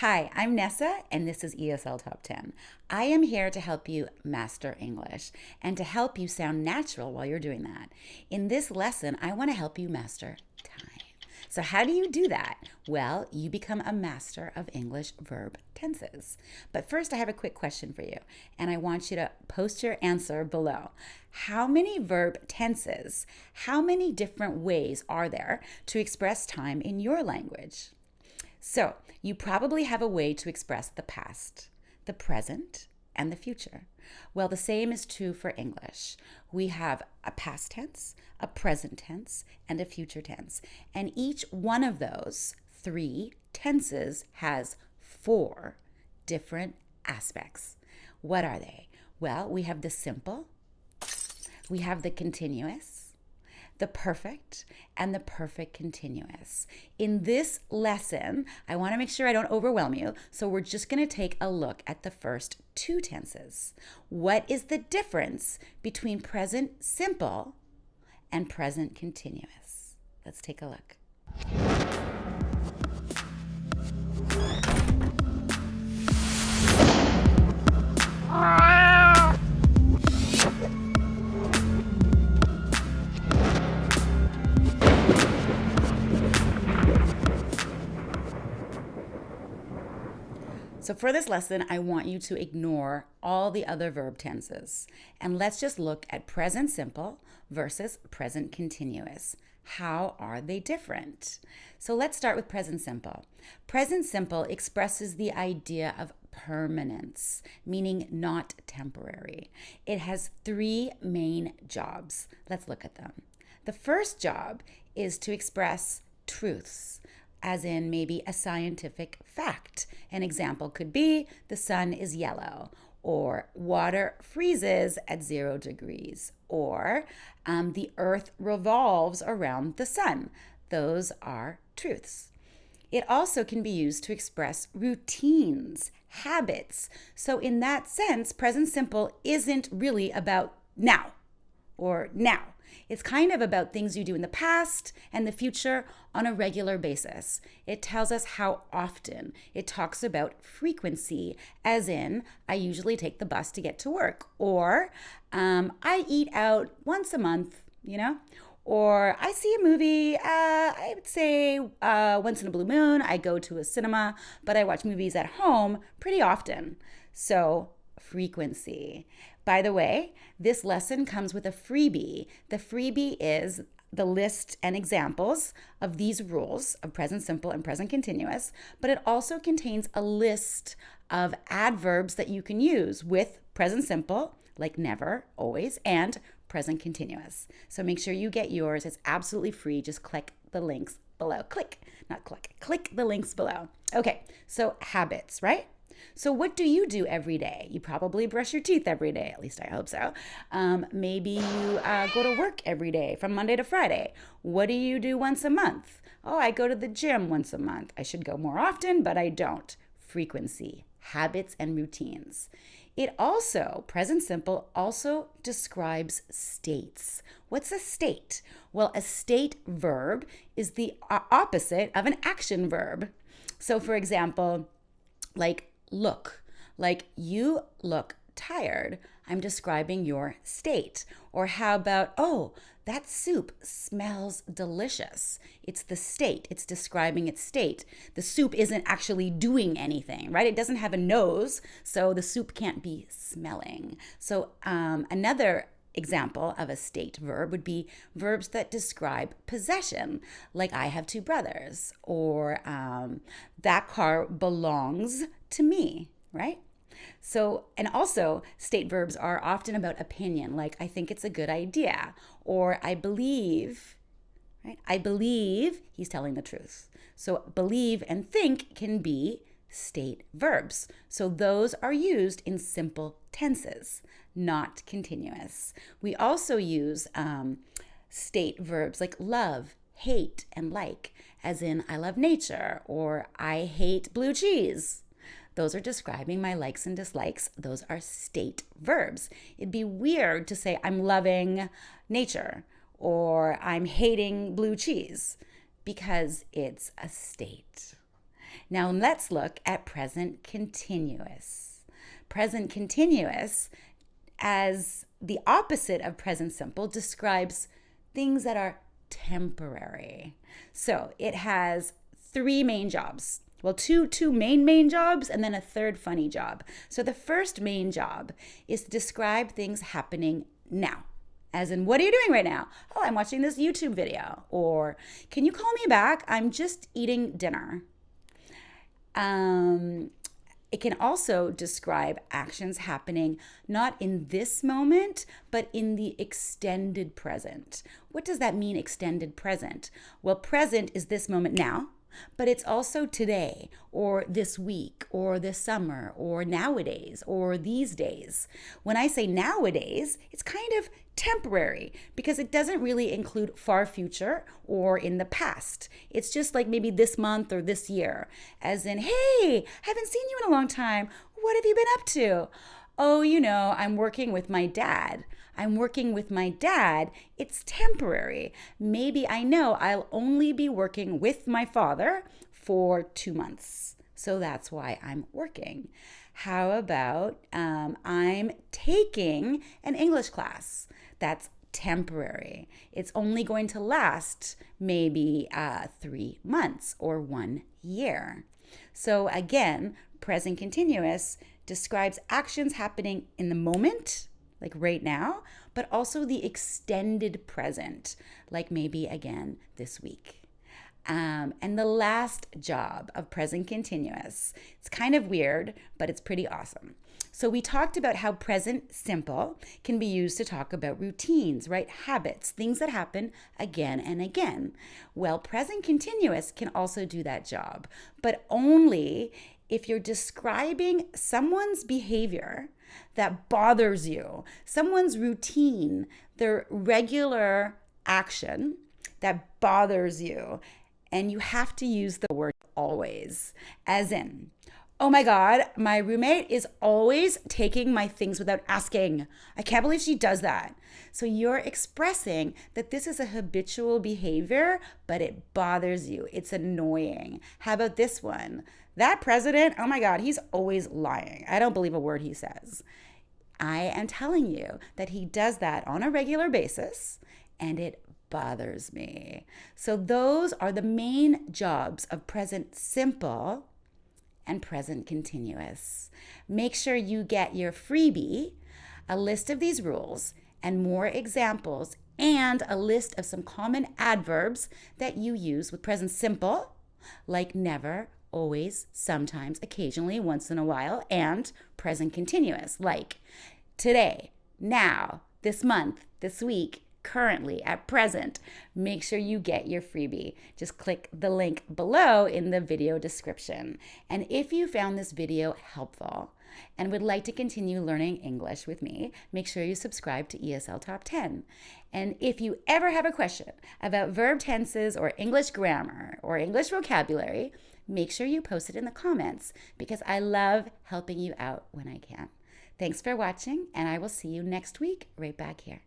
Hi, I'm Nessa, and this is ESL Top 10. I am here to help you master English and to help you sound natural while you're doing that. In this lesson, I want to help you master time. So, how do you do that? Well, you become a master of English verb tenses. But first, I have a quick question for you, and I want you to post your answer below. How many verb tenses, how many different ways are there to express time in your language? So, you probably have a way to express the past, the present, and the future. Well, the same is true for English. We have a past tense, a present tense, and a future tense. And each one of those three tenses has four different aspects. What are they? Well, we have the simple, we have the continuous, the perfect, and the perfect continuous. In this lesson, I want to make sure I don't overwhelm you, so we're just going to take a look at the first two tenses. What is the difference between present simple and present continuous? Let's take a look. So for this lesson, I want you to ignore all the other verb tenses. And let's just look at present simple versus present continuous. How are they different? So let's start with present simple. Present simple expresses the idea of permanence, meaning not temporary. It has three main jobs. Let's look at them. The first job is to express truths, as in maybe a scientific fact. An example could be the sun is yellow, or water freezes at 0 degrees, or the earth revolves around the sun. Those are truths. It also can be used to express routines, habits. So in that sense, present simple isn't really about now or now. It's kind of about things you do in the past and the future on a regular basis. It tells us how often. It talks about frequency, as in, I usually take the bus to get to work, or I eat out once a month, or I see a movie, I would say once in a blue moon. I go to a cinema, but I watch movies at home pretty often. So, frequency. By the way, this lesson comes with a freebie. The freebie is the list and examples of these rules of present simple and present continuous, but it also contains a list of adverbs that you can use with present simple, like never, always, and present continuous. So make sure you get yours. It's absolutely free. Just click the links below. Click the links below. Okay, so habits, right? So what do you do every day? You probably brush your teeth every day, at least I hope so. Maybe you go to work every day from Monday to Friday. What do you do once a month? Oh, I go to the gym once a month. I should go more often, but I don't. Frequency, habits, and routines. It also, present simple, also describes states. What's a state? Well, a state verb is the opposite of an action verb. So for example, like you look tired. I'm describing your state. Or how about, oh, that soup smells delicious. It's the state. It's describing its state. The soup isn't actually doing anything, right? It doesn't have a nose, so the soup can't be smelling. So another example of a state verb would be verbs that describe possession, like I have two brothers, or that car belongs to me, right? So, and also state verbs are often about opinion, like I think it's a good idea, or I believe, right? I believe he's telling the truth. So believe and think can be state verbs. So those are used in simple tenses, not continuous. We also use state verbs like love, hate, and like, as in I love nature, or I hate blue cheese. Those are describing my likes and dislikes. Those are state verbs. It'd be weird to say I'm loving nature or I'm hating blue cheese because it's a state. Now let's look at present continuous. Present continuous, as the opposite of present simple, describes things that are temporary. So it has three main jobs. Well, two main jobs and then a third funny job. So the first main job is to describe things happening now. As in, what are you doing right now? Oh, I'm watching this YouTube video. Or, can you call me back? I'm just eating dinner. It can also describe actions happening not in this moment, but in the extended present. What does that mean, extended present? Well, present is this moment now, but it's also today, or this week, or this summer, or nowadays, or these days. When I say nowadays, it's kind of temporary because it doesn't really include far future or in the past. It's just like maybe this month or this year, as in, hey, haven't seen you in a long time. What have you been up to? Oh, I'm working with my dad. I'm working with my dad. It's temporary. Maybe I know I'll only be working with my father for 2 months. So that's why I'm working. How about I'm taking an English class? That's temporary. It's only going to last maybe 3 months or 1 year. So again, present continuous describes actions happening in the moment, like right now, but also the extended present, like maybe again this week. And the last job of present continuous, it's kind of weird, but it's pretty awesome. So we talked about how present simple can be used to talk about routines, right? Habits, things that happen again and again. Well, present continuous can also do that job, but only if you're describing someone's behavior that bothers you, someone's routine, their regular action that bothers you, and you have to use the word always, as in, oh my God, my roommate is always taking my things without asking. I can't believe she does that. So you're expressing that this is a habitual behavior, but it bothers you. It's annoying. How about this one? That president, oh my God, he's always lying. I don't believe a word he says. I am telling you that he does that on a regular basis, and it bothers me. So those are the main jobs of present simple and present continuous. Make sure you get your freebie, a list of these rules and more examples, and a list of some common adverbs that you use with present simple, like never, always, sometimes, occasionally, once in a while, and present continuous, like today, now, this month, this week, currently, at present. Make sure you get your freebie. Just click the link below in the video description. And if you found this video helpful and would like to continue learning English with me, make sure you subscribe to ESL Top 10. And if you ever have a question about verb tenses or English grammar or English vocabulary, make sure you post it in the comments because I love helping you out when I can. Thanks for watching, and I will see you next week right back here.